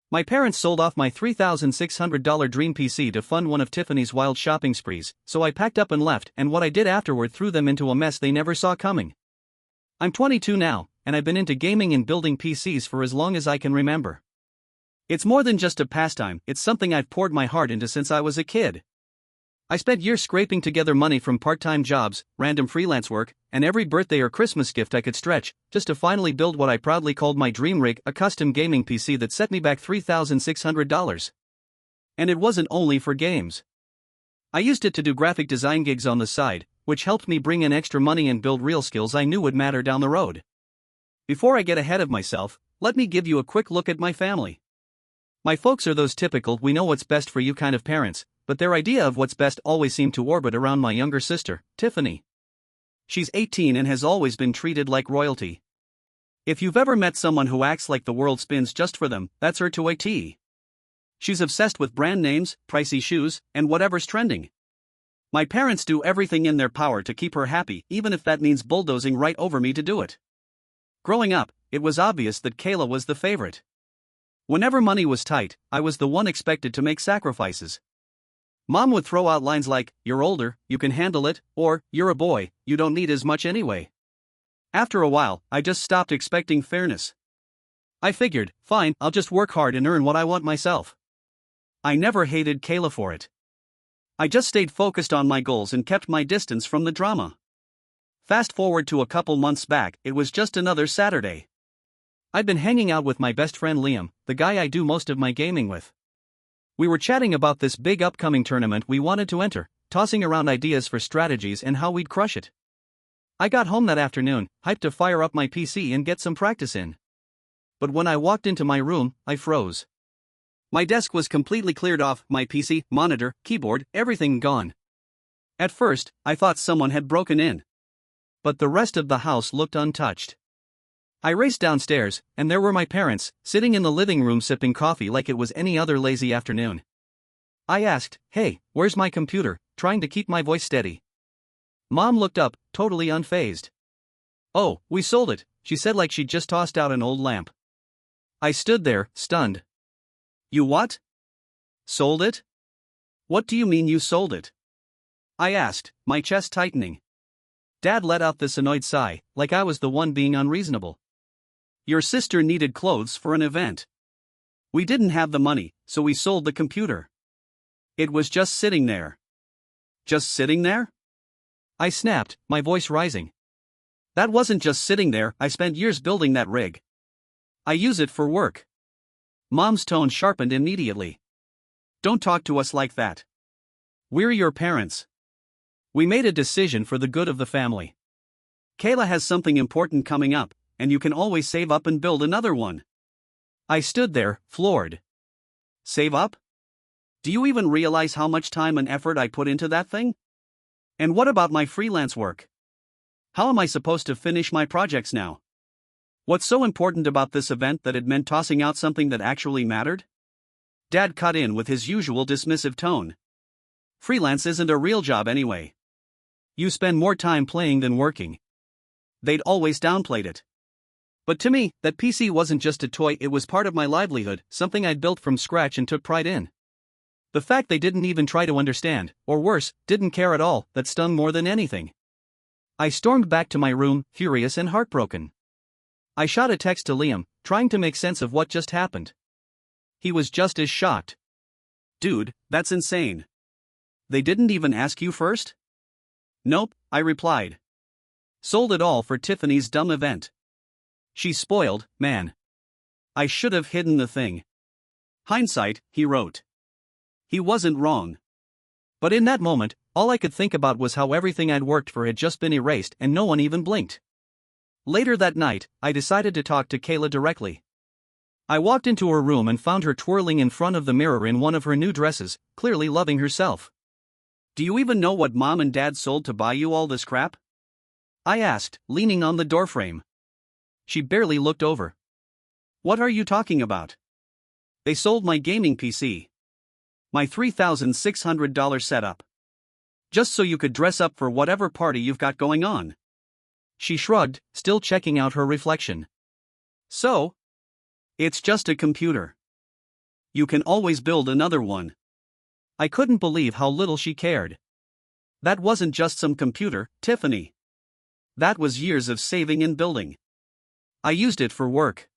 My parents sold off my $3,600 dream PC to fund one of Tiffany's wild shopping sprees, so I packed up and left, and what I did afterward threw them into a mess they never saw coming. I'm 22 now, and I've been into gaming and building PCs for as long as I can remember. It's more than just a pastime, it's something I've poured my heart into since I was a kid. I spent years scraping together money from part-time jobs, random freelance work, and every birthday or Christmas gift I could stretch, just to finally build what I proudly called my dream rig, a custom gaming PC that set me back $3,600. And it wasn't only for games. I used it to do graphic design gigs on the side, which helped me bring in extra money and build real skills I knew would matter down the road. Before I get ahead of myself, let me give you a quick look at my family. My folks are those typical "we know what's best for you" kind of parents, but their idea of what's best always seemed to orbit around my younger sister, Tiffany. She's 18 and has always been treated like royalty. If you've ever met someone who acts like the world spins just for them, that's her to a T. She's obsessed with brand names, pricey shoes, and whatever's trending. My parents do everything in their power to keep her happy, even if that means bulldozing right over me to do it. Growing up, it was obvious that Kayla was the favorite. Whenever money was tight, I was the one expected to make sacrifices. Mom would throw out lines like, "You're older, you can handle it," or "You're a boy, you don't need as much anyway." After a while, I just stopped expecting fairness. I figured, fine, I'll just work hard and earn what I want myself. I never hated Kayla for it. I just stayed focused on my goals and kept my distance from the drama. Fast forward to a couple months back, it was just another Saturday. I'd been hanging out with my best friend Liam, the guy I do most of my gaming with. We were chatting about this big upcoming tournament we wanted to enter, tossing around ideas for strategies and how we'd crush it. I got home that afternoon, hyped to fire up my PC and get some practice in. But when I walked into my room, I froze. My desk was completely cleared off, my PC, monitor, keyboard, everything gone. At first, I thought someone had broken in. But the rest of the house looked untouched. I raced downstairs, and there were my parents, sitting in the living room sipping coffee like it was any other lazy afternoon. I asked, "Hey, where's my computer?" trying to keep my voice steady. Mom looked up, totally unfazed. "Oh, we sold it," she said like she'd just tossed out an old lamp. I stood there, stunned. "You what? Sold it? What do you mean you sold it?" I asked, my chest tightening. Dad let out this annoyed sigh, like I was the one being unreasonable. "Your sister needed clothes for an event. We didn't have the money, so we sold the computer. It was just sitting there." "Just sitting there?" I snapped, my voice rising. "That wasn't just sitting there, I spent years building that rig. I use it for work." Mom's tone sharpened immediately. "Don't talk to us like that. We're your parents. We made a decision for the good of the family. Kayla has something important coming up, and you can always save up and build another one." I stood there, floored. Save up? Do you even realize how much time and effort I put into that thing? And what about my freelance work? How am I supposed to finish my projects now? What's so important about this event that it meant tossing out something that actually mattered? Dad cut in with his usual dismissive tone. "Freelance isn't a real job anyway. You spend more time playing than working." They'd always downplayed it. But to me, that PC wasn't just a toy, it was part of my livelihood, something I'd built from scratch and took pride in. The fact they didn't even try to understand, or worse, didn't care at all, that stung more than anything. I stormed back to my room, furious and heartbroken. I shot a text to Liam, trying to make sense of what just happened. He was just as shocked. "Dude, that's insane. They didn't even ask you first?" "Nope," I replied. "Sold it all for Tiffany's dumb event. She's spoiled, man. I should have hidden the thing." Hindsight, he wrote. He wasn't wrong. But in that moment, all I could think about was how everything I'd worked for had just been erased and no one even blinked. Later that night, I decided to talk to Kayla directly. I walked into her room and found her twirling in front of the mirror in one of her new dresses, clearly loving herself. "Do you even know what Mom and Dad sold to buy you all this crap?" I asked, leaning on the doorframe. She barely looked over. "What are you talking about?" "They sold my gaming PC. My $3,600 setup. Just so you could dress up for whatever party you've got going on." She shrugged, still checking out her reflection. "So? It's just a computer. You can always build another one. I couldn't believe how little she cared. That wasn't just some computer, Tiffany. That was years of saving and building. I used it for work.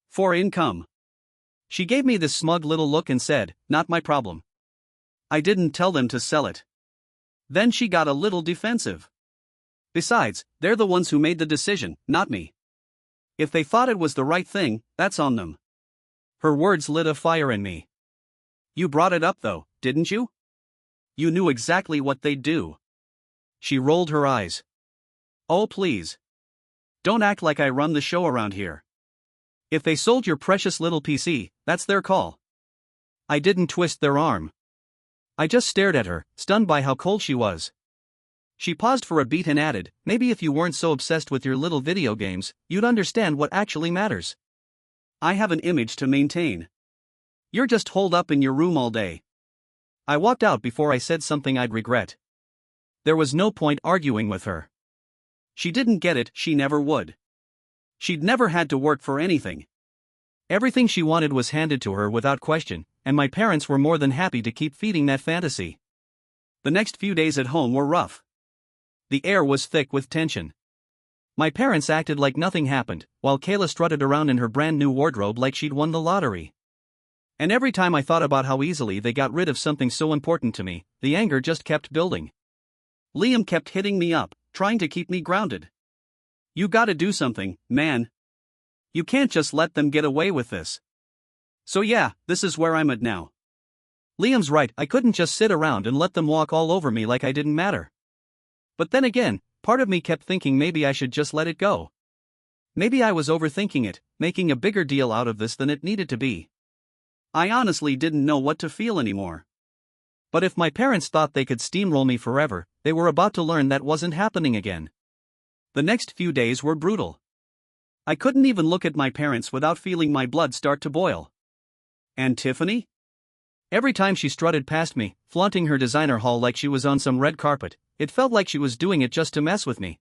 For income. She gave me this smug little look and said, "Not my problem." I didn't tell them to sell it. Then she got a little defensive. Besides, they're the ones who made the decision, not me. If they thought it was the right thing, that's on them. Her words lit a fire in me. You brought it up though, didn't you? You knew exactly what they'd do. She rolled her eyes. Oh please. Don't act like I run the show around here. If they sold your precious little PC, that's their call. I didn't twist their arm. I just stared at her, stunned by how cold she was. She paused for a beat and added, "Maybe if you weren't so obsessed with your little video games, you'd understand what actually matters. I have an image to maintain. You're just holed up in your room all day." I walked out before I said something I'd regret. There was no point arguing with her. She didn't get it, she never would. She'd never had to work for anything. Everything she wanted was handed to her without question, and my parents were more than happy to keep feeding that fantasy. The next few days at home were rough. The air was thick with tension. My parents acted like nothing happened, while Kayla strutted around in her brand new wardrobe like she'd won the lottery. And every time I thought about how easily they got rid of something so important to me, the anger just kept building. Liam kept hitting me up, trying to keep me grounded. "You gotta do something, man. You can't just let them get away with this." So yeah, this is where I'm at now. Liam's right, I couldn't just sit around and let them walk all over me like I didn't matter. But then again, part of me kept thinking maybe I should just let it go. Maybe I was overthinking it, making a bigger deal out of this than it needed to be. I honestly didn't know what to feel anymore. But if my parents thought they could steamroll me forever, they were about to learn that wasn't happening again. The next few days were brutal. I couldn't even look at my parents without feeling my blood start to boil. And Tiffany? Every time she strutted past me, flaunting her designer haul like she was on some red carpet, it felt like she was doing it just to mess with me.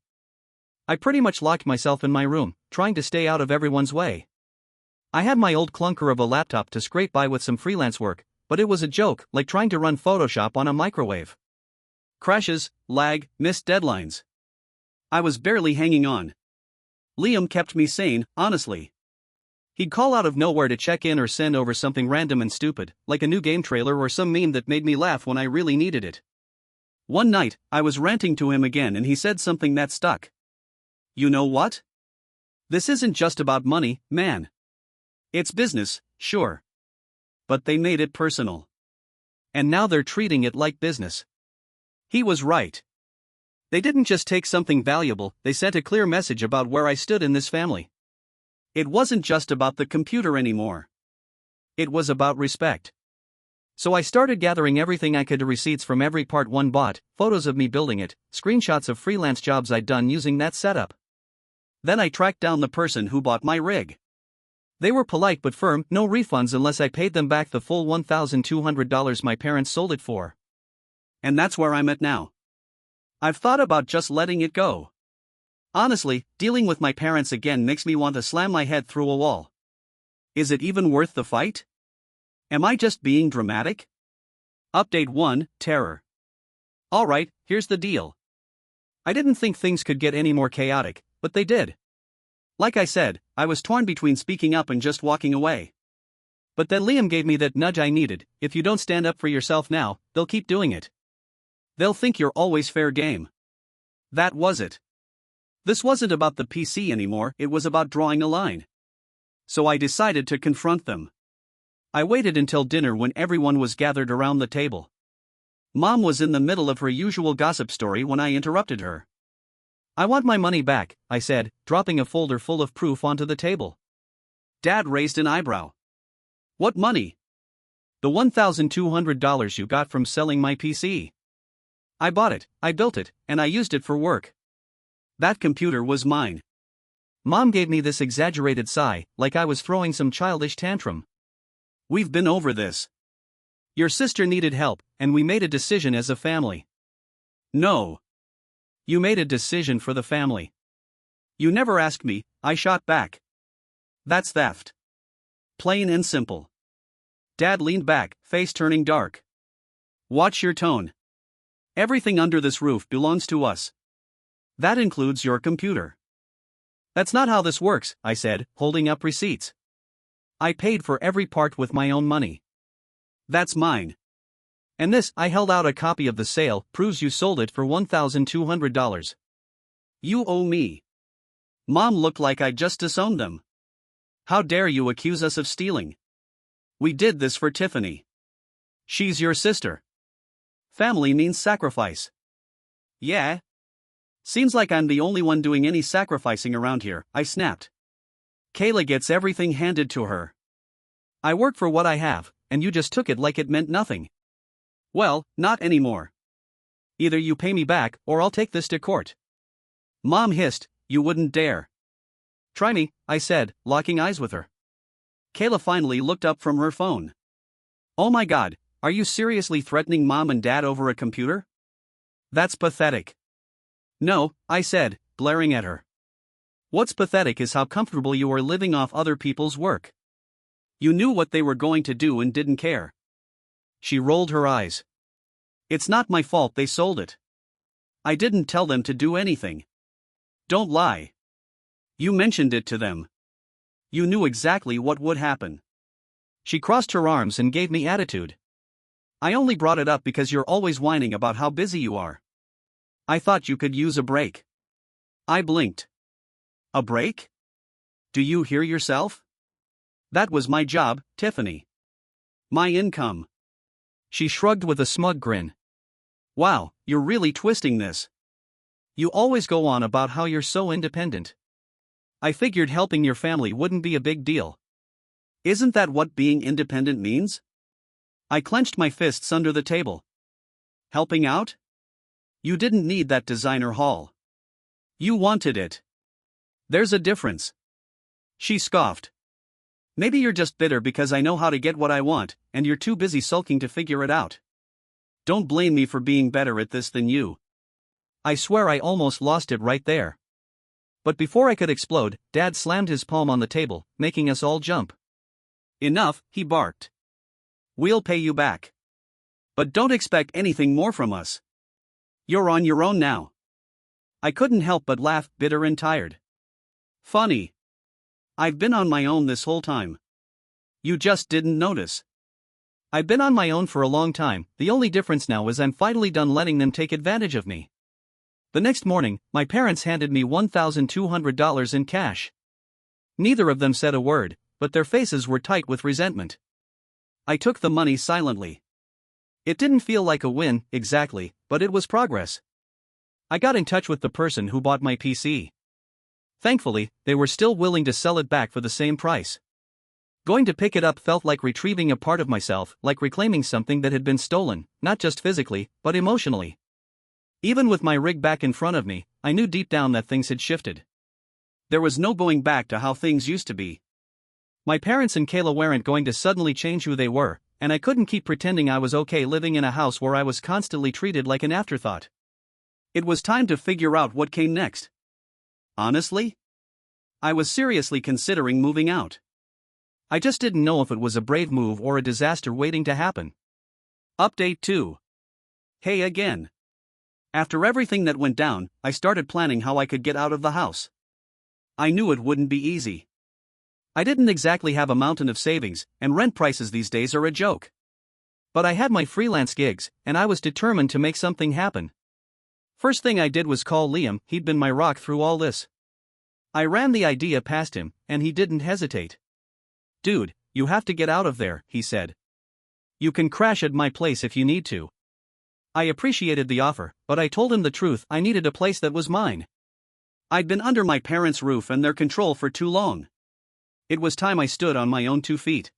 I pretty much locked myself in my room, trying to stay out of everyone's way. I had my old clunker of a laptop to scrape by with some freelance work, but it was a joke, like trying to run Photoshop on a microwave. Crashes, lag, missed deadlines. I was barely hanging on. Liam kept me sane, honestly. He'd call out of nowhere to check in or send over something random and stupid, like a new game trailer or some meme that made me laugh when I really needed it. One night, I was ranting to him again and he said something that stuck. "You know what? This isn't just about money, man. It's business, sure. But they made it personal. And now they're treating it like business." He was right. They didn't just take something valuable, they sent a clear message about where I stood in this family. It wasn't just about the computer anymore. It was about respect. So I started gathering everything I could, receipts from every part one bought, photos of me building it, screenshots of freelance jobs I'd done using that setup. Then I tracked down the person who bought my rig. They were polite but firm, no refunds unless I paid them back the full $1,200 my parents sold it for. And that's where I'm at now. I've thought about just letting it go. Honestly, dealing with my parents again makes me want to slam my head through a wall. Is it even worth the fight? Am I just being dramatic? Update 1, Terror. Alright, here's the deal. I didn't think things could get any more chaotic, but they did. Like I said, I was torn between speaking up and just walking away. But then Liam gave me that nudge I needed. If you don't stand up for yourself now, they'll keep doing it. They'll think you're always fair game. That was it. This wasn't about the PC anymore, it was about drawing a line. So I decided to confront them. I waited until dinner when everyone was gathered around the table. Mom was in the middle of her usual gossip story when I interrupted her. "I want my money back," I said, dropping a folder full of proof onto the table. Dad raised an eyebrow. "What money?" "The $1,200 you got from selling my PC. I bought it, I built it, and I used it for work. That computer was mine." Mom gave me this exaggerated sigh, like I was throwing some childish tantrum. "We've been over this. Your sister needed help, and we made a decision as a family." "No. You made a decision for the family. You never asked me," I shot back. "That's theft. Plain and simple." Dad leaned back, face turning dark. Watch your tone. Everything under this roof belongs to us. That includes your computer. That's not how this works, I said, holding up receipts. I paid for every part with my own money. That's mine. And this, I held out a copy of the sale, proves you sold it for $1,200. You owe me. Mom looked like I just disowned them. How dare you accuse us of stealing? We did this for Tiffany. She's your sister. Family means sacrifice. Yeah? Seems like I'm the only one doing any sacrificing around here, I snapped. Kayla gets everything handed to her. I work for what I have, and you just took it like it meant nothing. Well, not anymore. Either you pay me back, or I'll take this to court. Mom hissed, you wouldn't dare. Try me, I said, locking eyes with her. Kayla finally looked up from her phone. Oh my God, are you seriously threatening Mom and Dad over a computer? That's pathetic. No, I said, glaring at her. What's pathetic is how comfortable you are living off other people's work. You knew what they were going to do and didn't care. She rolled her eyes. It's not my fault they sold it. I didn't tell them to do anything. Don't lie. You mentioned it to them. You knew exactly what would happen. She crossed her arms and gave me attitude. I only brought it up because you're always whining about how busy you are. I thought you could use a break. I blinked. A break? Do you hear yourself? That was my job, Tiffany. My income. She shrugged with a smug grin. Wow, you're really twisting this. You always go on about how you're so independent. I figured helping your family wouldn't be a big deal. Isn't that what being independent means? I clenched my fists under the table. Helping out? You didn't need that designer haul. You wanted it. There's a difference. She scoffed. Maybe you're just bitter because I know how to get what I want, and you're too busy sulking to figure it out. Don't blame me for being better at this than you. I swear I almost lost it right there. But before I could explode, Dad slammed his palm on the table, making us all jump. Enough, he barked. We'll pay you back. But don't expect anything more from us. You're on your own now. I couldn't help but laugh, bitter and tired. Funny. I've been on my own this whole time. You just didn't notice. I've been on my own for a long time, the only difference now is I'm finally done letting them take advantage of me. The next morning, my parents handed me $1,200 in cash. Neither of them said a word, but their faces were tight with resentment. I took the money silently. It didn't feel like a win, exactly, but it was progress. I got in touch with the person who bought my PC. Thankfully, they were still willing to sell it back for the same price. Going to pick it up felt like retrieving a part of myself, like reclaiming something that had been stolen, not just physically, but emotionally. Even with my rig back in front of me, I knew deep down that things had shifted. There was no going back to how things used to be. My parents and Kayla weren't going to suddenly change who they were, and I couldn't keep pretending I was okay living in a house where I was constantly treated like an afterthought. It was time to figure out what came next. Honestly, I was seriously considering moving out. I just didn't know if it was a brave move or a disaster waiting to happen. Update 2. Hey again. After everything that went down, I started planning how I could get out of the house. I knew it wouldn't be easy. I didn't exactly have a mountain of savings, and rent prices these days are a joke. But I had my freelance gigs, and I was determined to make something happen. First thing I did was call Liam, he'd been my rock through all this. I ran the idea past him, and he didn't hesitate. Dude, you have to get out of there, he said. You can crash at my place if you need to. I appreciated the offer, but I told him the truth, I needed a place that was mine. I'd been under my parents' roof and their control for too long. It was time I stood on my own 2 feet.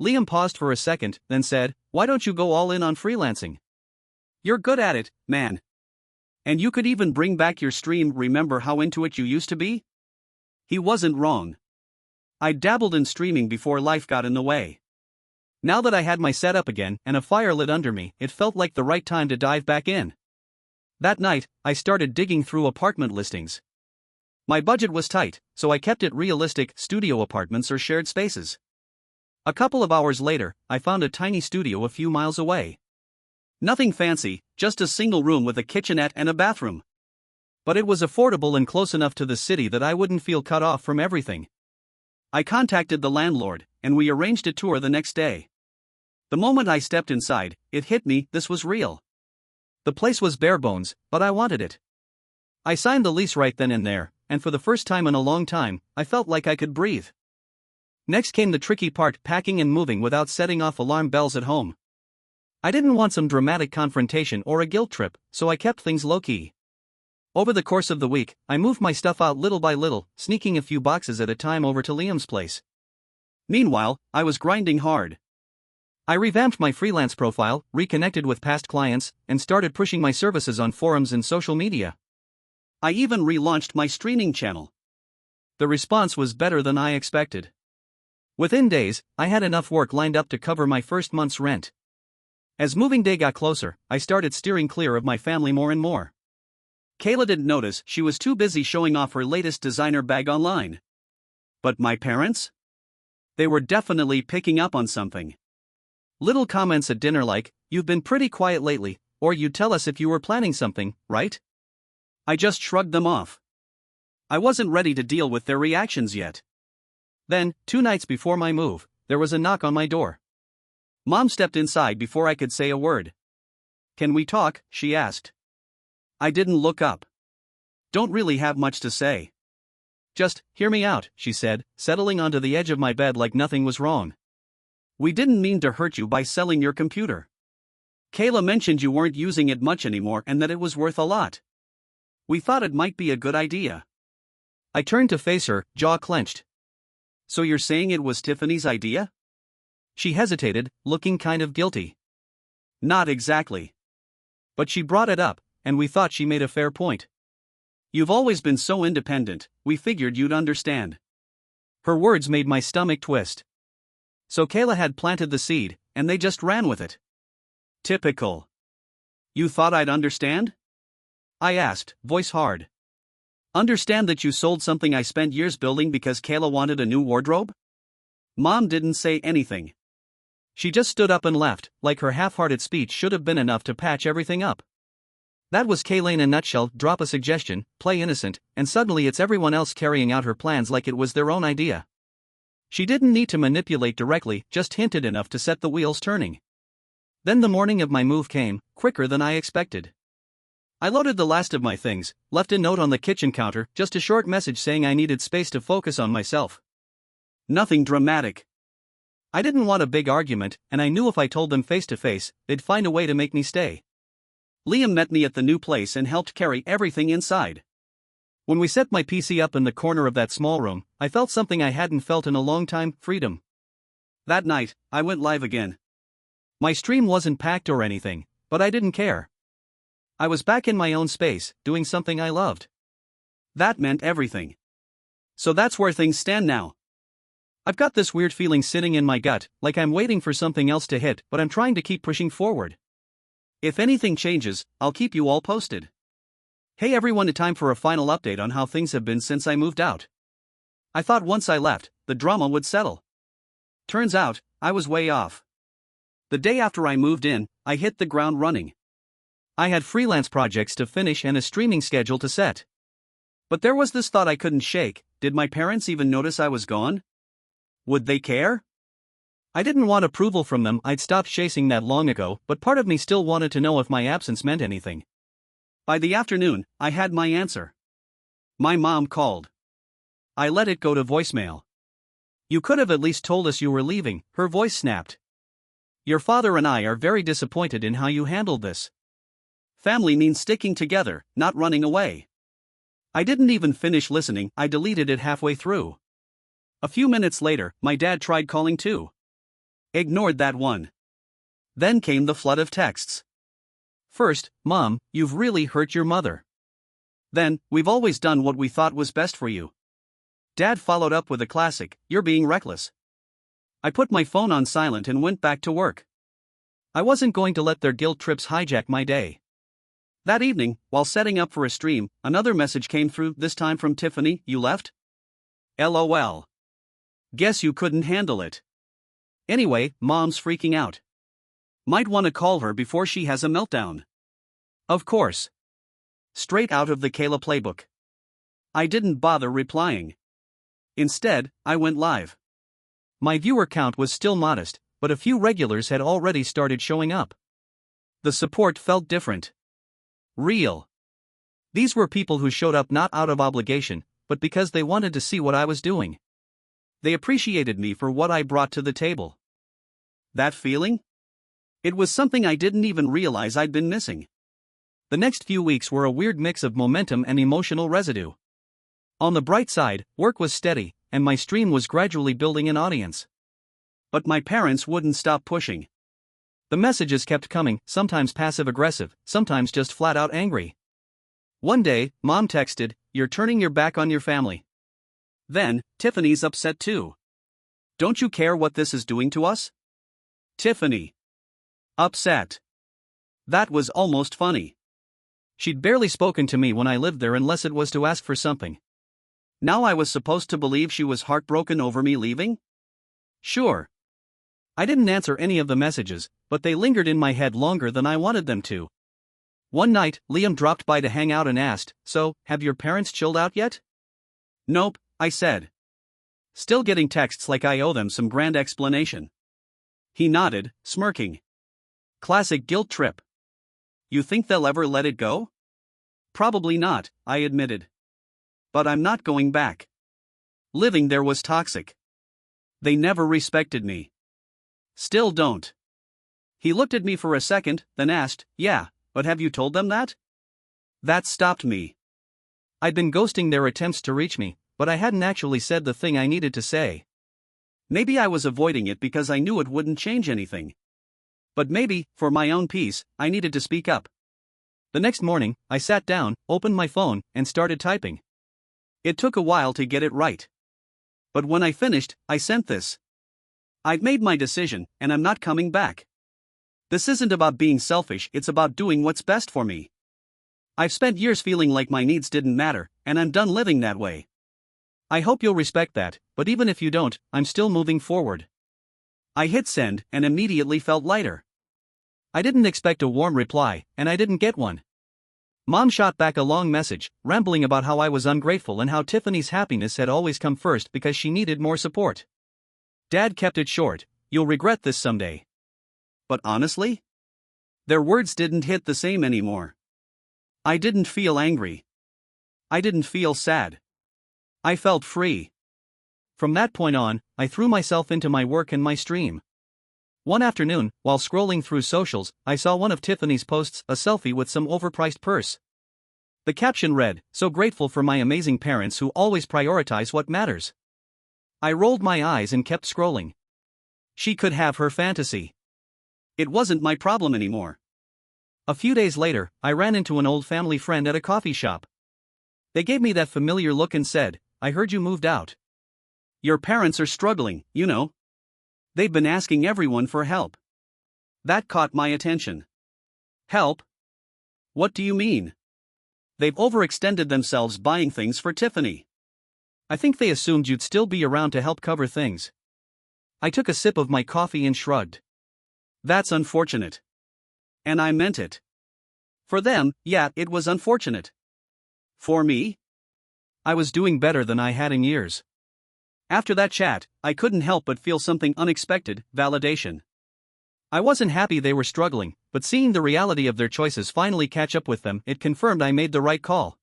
Liam paused for a second, then said, "Why don't you go all in on freelancing? You're good at it, man. And you could even bring back your stream, remember how into it you used to be?" He wasn't wrong. I dabbled in streaming before life got in the way. Now that I had my setup again and a fire lit under me, it felt like the right time to dive back in. That night, I started digging through apartment listings. My budget was tight, so I kept it realistic: studio apartments or shared spaces. A couple of hours later, I found a tiny studio a few miles away. Nothing fancy, just a single room with a kitchenette and a bathroom. But it was affordable and close enough to the city that I wouldn't feel cut off from everything. I contacted the landlord, and we arranged a tour the next day. The moment I stepped inside, it hit me, this was real. The place was bare bones, but I wanted it. I signed the lease right then and there, and for the first time in a long time, I felt like I could breathe. Next came the tricky part, packing and moving without setting off alarm bells at home. I didn't want some dramatic confrontation or a guilt trip, so I kept things low-key. Over the course of the week, I moved my stuff out little by little, sneaking a few boxes at a time over to Liam's place. Meanwhile, I was grinding hard. I revamped my freelance profile, reconnected with past clients, and started pushing my services on forums and social media. I even relaunched my streaming channel. The response was better than I expected. Within days, I had enough work lined up to cover my first month's rent. As moving day got closer, I started steering clear of my family more and more. Kayla didn't notice, she was too busy showing off her latest designer bag online. But my parents? They were definitely picking up on something. Little comments at dinner like, "You've been pretty quiet lately," or "You'd tell us if you were planning something, right?" I just shrugged them off. I wasn't ready to deal with their reactions yet. Then, 2 nights before my move, there was a knock on my door. Mom stepped inside before I could say a word. "Can we talk?" she asked. I didn't look up. "Don't really have much to say." "Just, hear me out," she said, settling onto the edge of my bed like nothing was wrong. "We didn't mean to hurt you by selling your computer. Kayla mentioned you weren't using it much anymore and that it was worth a lot. We thought it might be a good idea." I turned to face her, jaw clenched. "So you're saying it was Tiffany's idea?" She hesitated, looking kind of guilty. "Not exactly. But she brought it up, and we thought she made a fair point. You've always been so independent, we figured you'd understand." Her words made my stomach twist. So Kayla had planted the seed, and they just ran with it. Typical. "You thought I'd understand?" I asked, voice hard. "Understand that you sold something I spent years building because Kayla wanted a new wardrobe?" Mom didn't say anything. She just stood up and left, like her half-hearted speech should have been enough to patch everything up. That was Kayla in a nutshell. Drop a suggestion, play innocent, and suddenly it's everyone else carrying out her plans like it was their own idea. She didn't need to manipulate directly, just hinted enough to set the wheels turning. Then the morning of my move came, quicker than I expected. I loaded the last of my things, left a note on the kitchen counter, just a short message saying I needed space to focus on myself. Nothing dramatic. I didn't want a big argument, and I knew if I told them face to face, they'd find a way to make me stay. Liam met me at the new place and helped carry everything inside. When we set my PC up in the corner of that small room, I felt something I hadn't felt in a long time: freedom. That night, I went live again. My stream wasn't packed or anything, but I didn't care. I was back in my own space, doing something I loved. That meant everything. So that's where things stand now. I've got this weird feeling sitting in my gut, like I'm waiting for something else to hit, but I'm trying to keep pushing forward. If anything changes, I'll keep you all posted. Hey everyone, time for a final update on how things have been since I moved out. I thought once I left, the drama would settle. Turns out, I was way off. The day after I moved in, I hit the ground running. I had freelance projects to finish and a streaming schedule to set. But there was this thought I couldn't shake: did my parents even notice I was gone? Would they care? I didn't want approval from them. I'd stopped chasing that long ago, but part of me still wanted to know if my absence meant anything. By the afternoon, I had my answer. My mom called. I let it go to voicemail. "You could have at least told us you were leaving," her voice snapped. "Your father and I are very disappointed in how you handled this. Family means sticking together, not running away." I didn't even finish listening, I deleted it halfway through. A few minutes later, my dad tried calling too. Ignored that one. Then came the flood of texts. First, "Mom, you've really hurt your mother." Then, "We've always done what we thought was best for you." Dad followed up with a classic, "You're being reckless." I put my phone on silent and went back to work. I wasn't going to let their guilt trips hijack my day. That evening, while setting up for a stream, another message came through, this time from Tiffany: "You left? LOL. Guess you couldn't handle it." Anyway, Mom's freaking out. Might want to call her before she has a meltdown. Of course. Straight out of the Kayla playbook. I didn't bother replying. Instead, I went live. My viewer count was still modest, but a few regulars had already started showing up. The support felt different. Real. These were people who showed up not out of obligation, but because they wanted to see what I was doing. They appreciated me for what I brought to the table. That feeling? It was something I didn't even realize I'd been missing. The next few weeks were a weird mix of momentum and emotional residue. On the bright side, work was steady, and my stream was gradually building an audience. But my parents wouldn't stop pushing. The messages kept coming, sometimes passive-aggressive, sometimes just flat-out angry. One day, Mom texted, "You're turning your back on your family." Then, "Tiffany's upset too. Don't you care what this is doing to us?" Tiffany. Upset. That was almost funny. She'd barely spoken to me when I lived there unless it was to ask for something. Now I was supposed to believe she was heartbroken over me leaving? Sure. I didn't answer any of the messages, but they lingered in my head longer than I wanted them to. One night, Liam dropped by to hang out and asked, "So, have your parents chilled out yet?" "Nope," I said. Still getting texts like I owe them some grand explanation. He nodded, smirking. Classic guilt trip. You think they'll ever let it go? Probably not, I admitted. But I'm not going back. Living there was toxic. They never respected me. Still don't. He looked at me for a second, then asked, "Yeah, but have you told them that?" That stopped me. I'd been ghosting their attempts to reach me, but I hadn't actually said the thing I needed to say. Maybe I was avoiding it because I knew it wouldn't change anything. But maybe, for my own peace, I needed to speak up. The next morning, I sat down, opened my phone, and started typing. It took a while to get it right. But when I finished, I sent this. I've made my decision, and I'm not coming back. This isn't about being selfish, it's about doing what's best for me. I've spent years feeling like my needs didn't matter, and I'm done living that way. I hope you'll respect that, but even if you don't, I'm still moving forward. I hit send and immediately felt lighter. I didn't expect a warm reply, and I didn't get one. Mom shot back a long message, rambling about how I was ungrateful and how Tiffany's happiness had always come first because she needed more support. Dad kept it short, "You'll regret this someday." But honestly? Their words didn't hit the same anymore. I didn't feel angry. I didn't feel sad. I felt free. From that point on, I threw myself into my work and my stream. One afternoon, while scrolling through socials, I saw one of Tiffany's posts, a selfie with some overpriced purse. The caption read, "So grateful for my amazing parents who always prioritize what matters." I rolled my eyes and kept scrolling. She could have her fantasy. It wasn't my problem anymore. A few days later, I ran into an old family friend at a coffee shop. They gave me that familiar look and said, "I heard you moved out. Your parents are struggling, you know. They've been asking everyone for help." That caught my attention. Help? What do you mean? They've overextended themselves buying things for Tiffany. I think they assumed you'd still be around to help cover things. I took a sip of my coffee and shrugged. That's unfortunate. And I meant it. For them, yeah, it was unfortunate. For me? I was doing better than I had in years. After that chat, I couldn't help but feel something unexpected, validation. I wasn't happy they were struggling, but seeing the reality of their choices finally catch up with them, it confirmed I made the right call.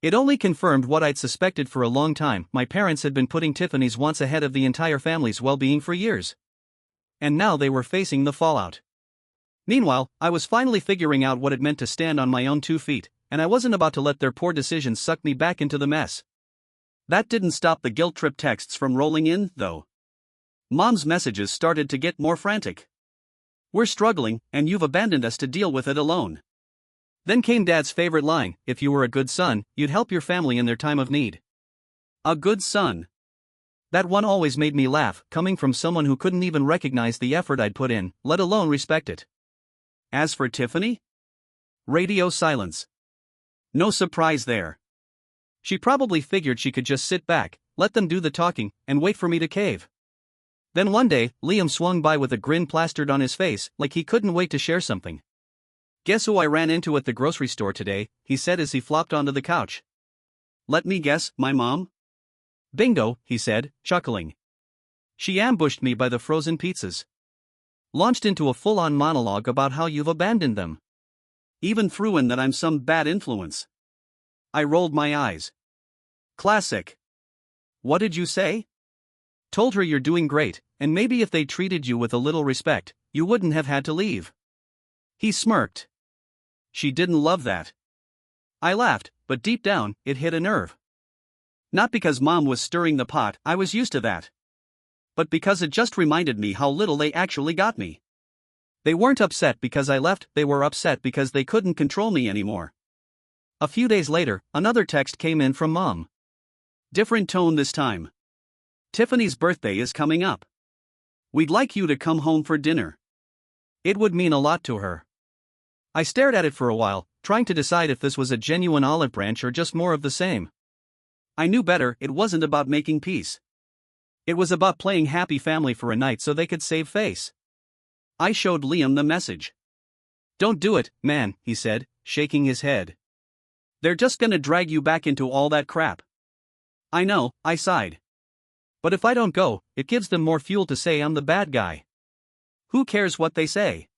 It only confirmed what I'd suspected for a long time: my parents had been putting Tiffany's wants ahead of the entire family's well-being for years. And now they were facing the fallout. Meanwhile, I was finally figuring out what it meant to stand on my own 2 feet, and I wasn't about to let their poor decisions suck me back into the mess. That didn't stop the guilt trip texts from rolling in, though. Mom's messages started to get more frantic. "We're struggling, and you've abandoned us to deal with it alone." Then came Dad's favorite line, "If you were a good son, you'd help your family in their time of need." A good son. That one always made me laugh, coming from someone who couldn't even recognize the effort I'd put in, let alone respect it. As for Tiffany? Radio silence. No surprise there. She probably figured she could just sit back, let them do the talking, and wait for me to cave. Then one day, Liam swung by with a grin plastered on his face, like he couldn't wait to share something. "Guess who I ran into at the grocery store today," he said as he flopped onto the couch. "Let me guess, my mom?" "Bingo," he said, chuckling. "She ambushed me by the frozen pizzas. Launched into a full-on monologue about how you've abandoned them. Even threw in that I'm some bad influence." I rolled my eyes. "Classic. What did you say?" "Told her you're doing great, and maybe if they treated you with a little respect, you wouldn't have had to leave." He smirked. "She didn't love that." I laughed, but deep down, it hit a nerve. Not because Mom was stirring the pot, I was used to that. But because it just reminded me how little they actually got me. They weren't upset because I left, they were upset because they couldn't control me anymore. A few days later, another text came in from Mom. Different tone this time. "Tiffany's birthday is coming up. We'd like you to come home for dinner. It would mean a lot to her." I stared at it for a while, trying to decide if this was a genuine olive branch or just more of the same. I knew better, it wasn't about making peace. It was about playing happy family for a night so they could save face. I showed Liam the message. "Don't do it, man," he said, shaking his head. "They're just gonna drag you back into all that crap." "I know," I sighed. "But if I don't go, it gives them more fuel to say I'm the bad guy. Who cares what they say?"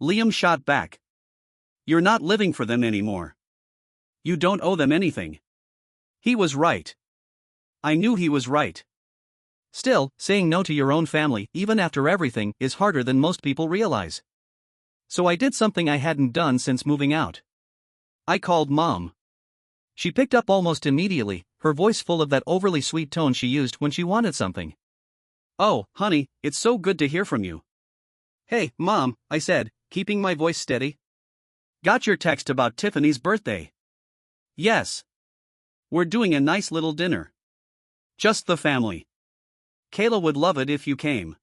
Liam shot back. "You're not living for them anymore. You don't owe them anything." He was right. I knew he was right. Still, saying no to your own family, even after everything, is harder than most people realize. So I did something I hadn't done since moving out. I called Mom. She picked up almost immediately, her voice full of that overly sweet tone she used when she wanted something. "Oh, honey, it's so good to hear from you." "Hey, Mom," I said, keeping my voice steady. "Got your text about Tiffany's birthday." "Yes. We're doing a nice little dinner. Just the family. Kayla would love it if you came."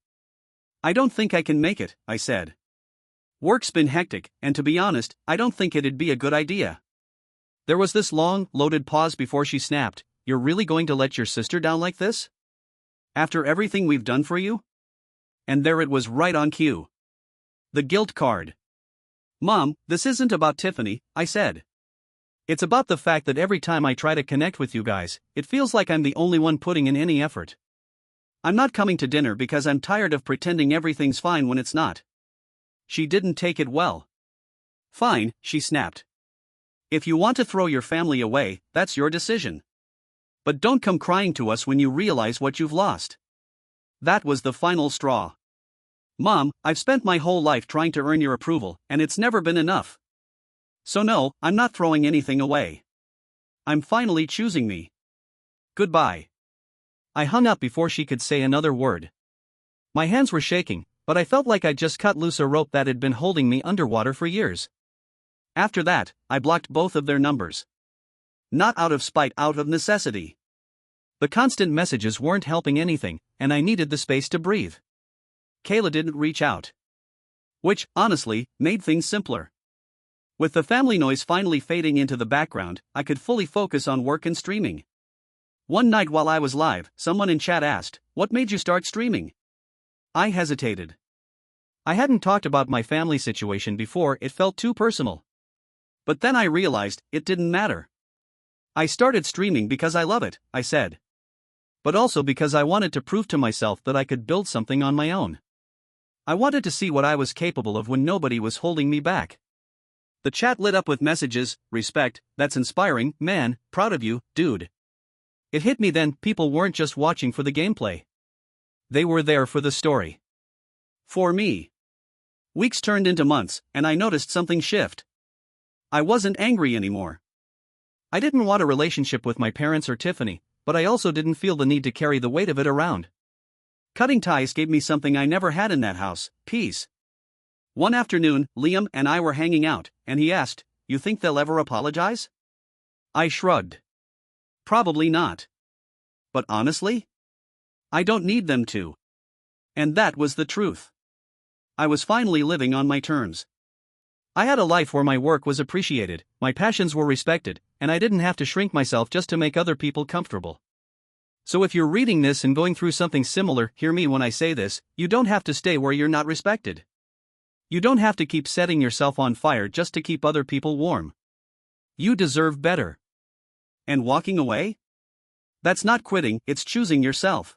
"I don't think I can make it," I said. "Work's been hectic, and to be honest, I don't think it'd be a good idea." There was this long, loaded pause before she snapped, "You're really going to let your sister down like this? After everything we've done for you?" And there it was right on cue. The guilt card. "Mom, this isn't about Tiffany," I said. "It's about the fact that every time I try to connect with you guys, it feels like I'm the only one putting in any effort. I'm not coming to dinner because I'm tired of pretending everything's fine when it's not." She didn't take it well. "Fine," she snapped. "If you want to throw your family away, that's your decision. But don't come crying to us when you realize what you've lost." That was the final straw. "Mom, I've spent my whole life trying to earn your approval, and it's never been enough. So no, I'm not throwing anything away. I'm finally choosing me. Goodbye." I hung up before she could say another word. My hands were shaking, but I felt like I'd just cut loose a rope that had been holding me underwater for years. After that, I blocked both of their numbers. Not out of spite, out of necessity. The constant messages weren't helping anything, and I needed the space to breathe. Kayla didn't reach out. Which, honestly, made things simpler. With the family noise finally fading into the background, I could fully focus on work and streaming. One night while I was live, someone in chat asked, "What made you start streaming?" I hesitated. I hadn't talked about my family situation before, it felt too personal. But then I realized, it didn't matter. "I started streaming because I love it," I said. But also because I wanted to prove to myself that I could build something on my own. I wanted to see what I was capable of when nobody was holding me back. The chat lit up with messages: "Respect, that's inspiring, man, proud of you, dude." It hit me then, people weren't just watching for the gameplay. They were there for the story. For me. Weeks turned into months, and I noticed something shift. I wasn't angry anymore. I didn't want a relationship with my parents or Tiffany, but I also didn't feel the need to carry the weight of it around. Cutting ties gave me something I never had in that house: peace. One afternoon, Liam and I were hanging out, and he asked, "You think they'll ever apologize?" I shrugged. Probably not. But honestly? I don't need them to. And that was the truth. I was finally living on my terms. I had a life where my work was appreciated, my passions were respected, and I didn't have to shrink myself just to make other people comfortable. So if you're reading this and going through something similar, hear me when I say this: you don't have to stay where you're not respected. You don't have to keep setting yourself on fire just to keep other people warm. You deserve better. And walking away? That's not quitting, it's choosing yourself.